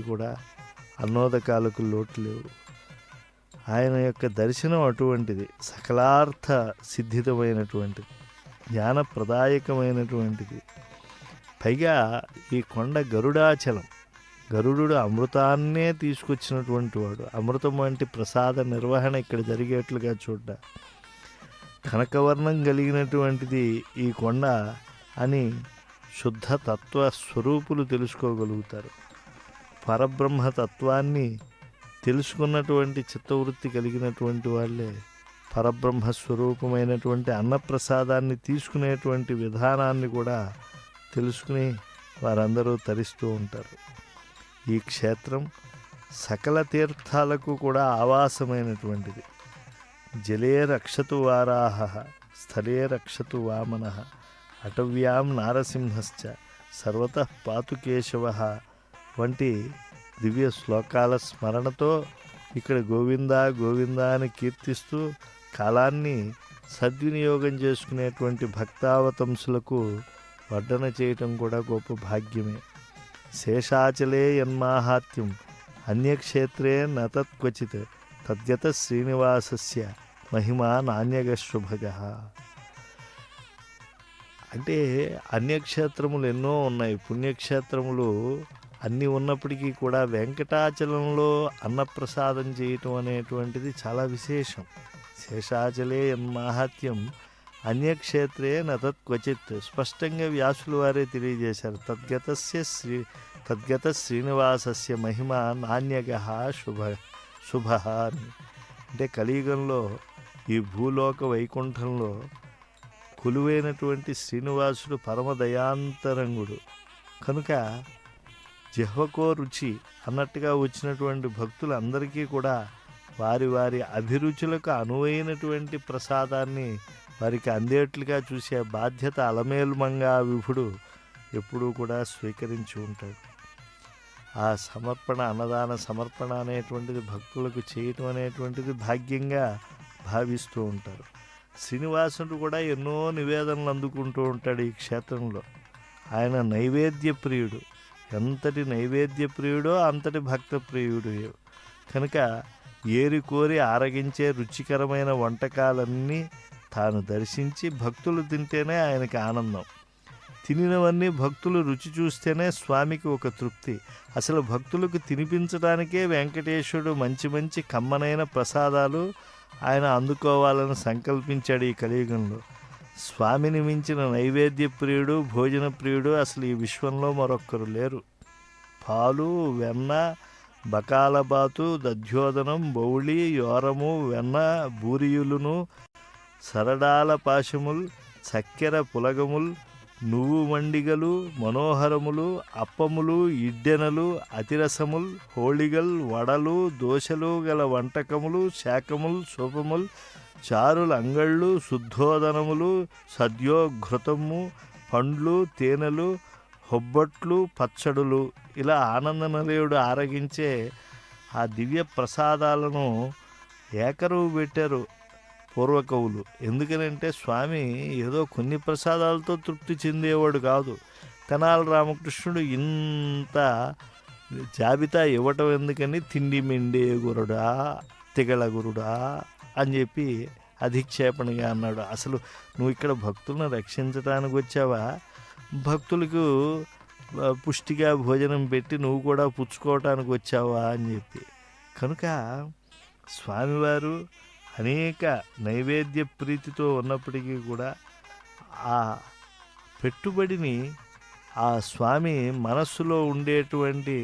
కూడా అన్నోదకాలకు లోటు లేవు. ఆయన యొక్క దర్శనం అటువంటిది, సకలార్థ సిద్ధితమైనటువంటిది, జ్ఞానప్రదాయకమైనటువంటిది. పైగా ఈ కొండ గరుడాచలం, గరుడు అమృతాన్నే తీసుకొచ్చినటువంటి వాడు. అమృతం వంటి ప్రసాద నిర్వహణ ఇక్కడ జరిగేట్లుగా చూడ్డ. కనకవర్ణం కలిగినటువంటిది ఈ కొండ అని శుద్ధ తత్వ స్వరూపులు తెలుసుకోగలుగుతారు. పరబ్రహ్మతత్వాన్ని తెలుసుకున్నటువంటి చిత్తవృత్తి కలిగినటువంటి వాళ్ళే పరబ్రహ్మ స్వరూపమైనటువంటి అన్నప్రసాదాన్ని తీసుకునేటువంటి విధానాన్ని కూడా తెలుసుకుని వారందరూ తరిస్తూ ఉంటారు. ఈ క్షేత్రం సకల తీర్థాలకు కూడా ఆవాసమైనటువంటిది. జలే రక్షతు వారాహ, స్థలే రక్షతు వామనః, అటవ్యాం నారసింహశ్చ, సర్వతః పాతు కేశవః వంటి దివ్య శ్లోకాల స్మరణతో ఇక్కడ గోవిందా గోవిందా అని కీర్తిస్తూ కాలాన్ని సద్వినియోగం చేసుకునేటువంటి భక్తావతంసులకు వడ్డన చేయటం కూడా గొప్ప భాగ్యమే. శేషాచలే యన్మాహాత్యం అన్యక్షేత్రే నతత్క్వచిత్ తద్గత శ్రీనివాసస్య మహిమా నాణ్యగ శుభగ. అంటే అన్యక్షేత్రములు ఎన్నో ఉన్నాయి, పుణ్యక్షేత్రములు అన్నీ ఉన్నప్పటికీ కూడా వెంకటాచలంలో అన్నప్రసాదం చేయటం అనేటువంటిది చాలా విశేషం. శేషాచలే యన్మాహాత్యం అన్యక్షేత్రే నతత్క్వచిత్ స్పష్టంగా వ్యాసులు వారే తెలియజేశారు. తద్గత శ్రీనివాసస్య మహిమ నాణ్యగ శుభ అని. అంటే కలియుగంలో ఈ భూలోక వైకుంఠంలో కొలువైనటువంటి శ్రీనివాసుడు పరమదయాంతరంగుడు కనుక జిహ్వకో రుచి అన్నట్టుగా వచ్చినటువంటి భక్తులందరికీ కూడా వారి వారి అభిరుచులకు అనువైనటువంటి ప్రసాదాన్ని వారికి అందేట్లుగా చూసే బాధ్యత అలమేలుమంగా విభుడు ఎప్పుడూ కూడా స్వీకరించి ఉంటాడు. ఆ సమర్పణ, అన్నదాన సమర్పణ అనేటువంటిది భక్తులకు చేయటం అనేటువంటిది భాగ్యంగా భావిస్తూ ఉంటారు. శ్రీనివాసుడు కూడా ఎన్నో నివేదనలు అందుకుంటూ ఉంటాడు ఈ క్షేత్రంలో. ఆయన నైవేద్య ప్రియుడు. ఎంతటి నైవేద్య ప్రియుడో అంతటి భక్త ప్రియుడు. కనుక ఏరి కోరి ఆరగించే రుచికరమైన వంటకాలన్నీ తాను దర్శించి భక్తులు తింటేనే ఆయనకి ఆనందం. తినినవన్నీ భక్తులు రుచి చూస్తేనే స్వామికి ఒక తృప్తి. అసలు భక్తులకు తినిపించడానికే వెంకటేశ్వరుడు మంచి మంచి కమ్మనైన ప్రసాదాలు ఆయన అందుకోవాలని సంకల్పించాడు ఈ కలియుగంలో. స్వామిని మించిన నైవేద్య ప్రియుడు, భోజన ప్రియుడు అసలు ఈ విశ్వంలో మరొక్కరు లేరు. పాలు, వెన్న, బకాలబాతు, దధ్యోదనం, బౌళి, యోరము, వెన్న, బూరియులును, సరడాల పాశముల్, చక్కెర పులగముల్, నువ్వు మండిగలు, మనోహరములు, అప్పములు, ఇడ్డెనలు, అతిరసముల్, హోళిగల్, వడలు, దోశలు గల వంటకములు, శాకముల్, సోపముల్, చారులు, అంగళ్ళు, శుద్ధోదనములు, సద్యోఘృతము, పండ్లు, తేనెలు, హొబ్బట్లు, పచ్చడులు, ఇలా ఆనందనిలయుడు ఆరగించే ఆ దివ్య ప్రసాదాలను ఏకరువు పెట్టారు పూర్వకవులు. ఎందుకనంటే స్వామి ఏదో కొన్ని ప్రసాదాలతో తృప్తి చెందేవాడు కాదు. తెనాలి రామకృష్ణుడు ఇంత జాబితా ఇవ్వటం ఎందుకని తిండి మిండే గురుడా, తిగల గురుడా అని చెప్పి అధిక్షేపణగా అన్నాడు. అసలు నువ్వు ఇక్కడ భక్తులను రక్షించడానికి వచ్చావా, భక్తులకు పుష్టిగా భోజనం పెట్టి నువ్వు కూడా పుచ్చుకోవటానికి వచ్చావా అని చెప్పి. కనుక స్వామివారు అనేక నైవేద్య ప్రీతితో ఉన్నప్పటికీ కూడా ఆ పెట్టుబడిని ఆ స్వామి మనస్సులో ఉండేటువంటి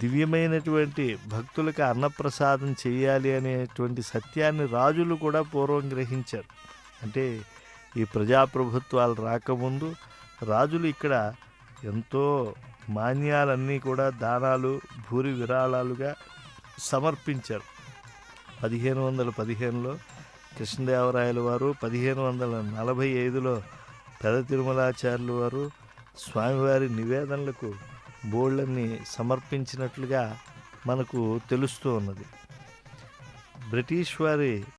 దివ్యమైనటువంటి భక్తులకు అన్నప్రసాదం చేయాలి అనేటువంటి సత్యాన్ని రాజులు కూడా పూర్వం గ్రహించారు. అంటే ఈ ప్రజాప్రభుత్వాలు రాకముందు రాజులు ఇక్కడ ఎంతో మాన్యాలన్నీ కూడా దానాలు, భూరి విరాళాలుగా సమర్పించారు. 1515లో కృష్ణదేవరాయల వారు, 1545లో పెద తిరుమలాచార్యులు వారు స్వామివారి నివేదనలకు బోళ్ళని సమర్పించినట్లుగా మనకు తెలుస్తూ ఉన్నది. బ్రిటిష్ వారి